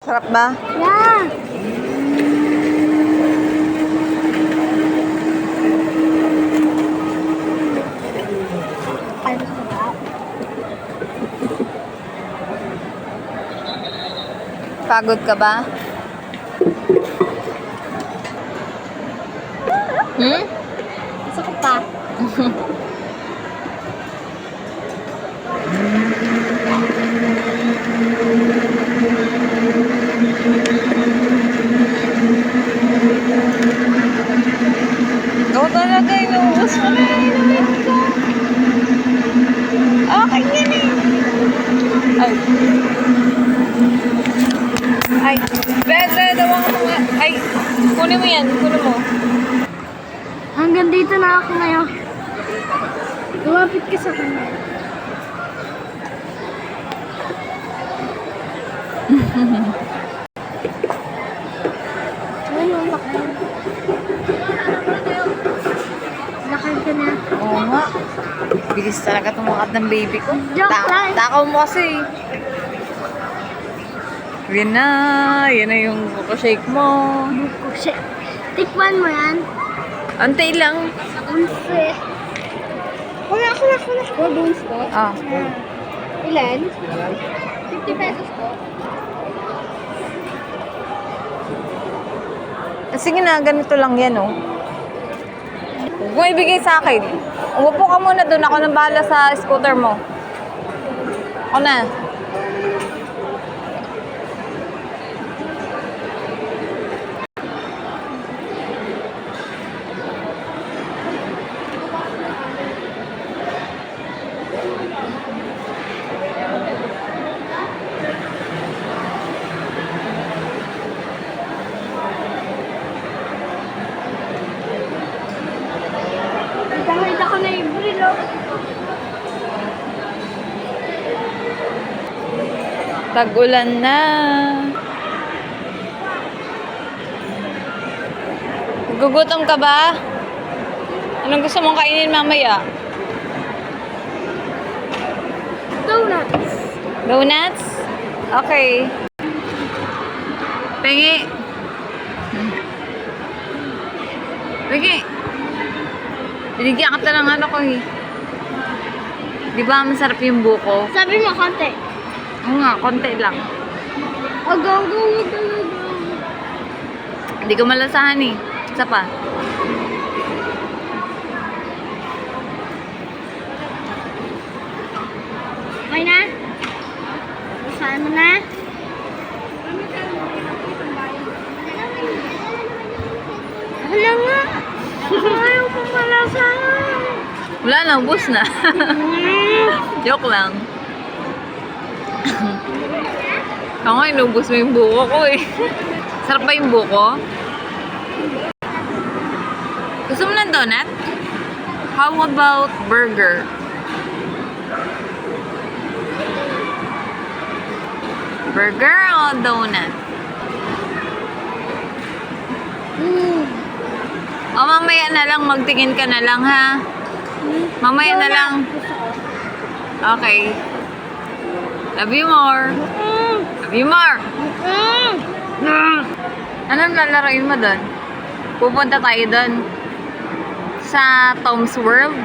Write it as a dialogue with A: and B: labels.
A: Sarap ba?
B: Yeah. Ano sarap?
A: Pagod ka ba? Hmm?
B: Gusto ko pa.
A: Ikaw talaga, inuubos mo na yung inumin ko. Okay yan eh. Ay. Ay. Pedro, dawa ka mga. Ay. Kunin mo yan. Kunin mo.
B: Hanggang dito na ako ngayon. Lumapit ka sa kanya. Ano, laki. Laki ka na.
A: Oo nga. Bilis talaga tumakat ng baby ko.
B: Joke lang.
A: Takaw mo kasi. Yan na. Yan na yung shake mo.
B: Buko siya. Tikman mo yan.
A: Antay lang.
B: Unse. Wala. Four bones ko.
A: Ah.
B: Ilan? 50 pesos ko.
A: Sige na, ganito lang yan, oh. Huwag mo ibigay sa akin. Umupo ka muna doon. Ako nang bahala sa scooter mo. Ako na.
B: Dahil ako na yung brilo.
A: Tag-ulan na. Gugutom ka ba? Anong gusto mong kainin mamaya?
B: Donuts.
A: Donuts? Okay. Pengi. Pengi. Binigyan ka ng ano ko eh. Di ba masarap yung buko?
B: Sabi mo konti.
A: Oo nga, konti lang.
B: Agaw.
A: Hindi ko malasahan eh. Isa pa.
B: Okay na? Saan mo na? Hala nga. Ayaw ko malasahan.
A: Wala na, ubos na. Joke lang. Ako nga, inubos mo yung buko ko eh. Sarap ba yung buko? Gusto mo ng donut? How about burger? Burger o donut? O mamaya na lang, magtingin ka na lang ha. Mamaya na lang. Okay. Love you more. Love you more. Anong lalaroin mo doon? Pupunta tayo doon sa Tom's World.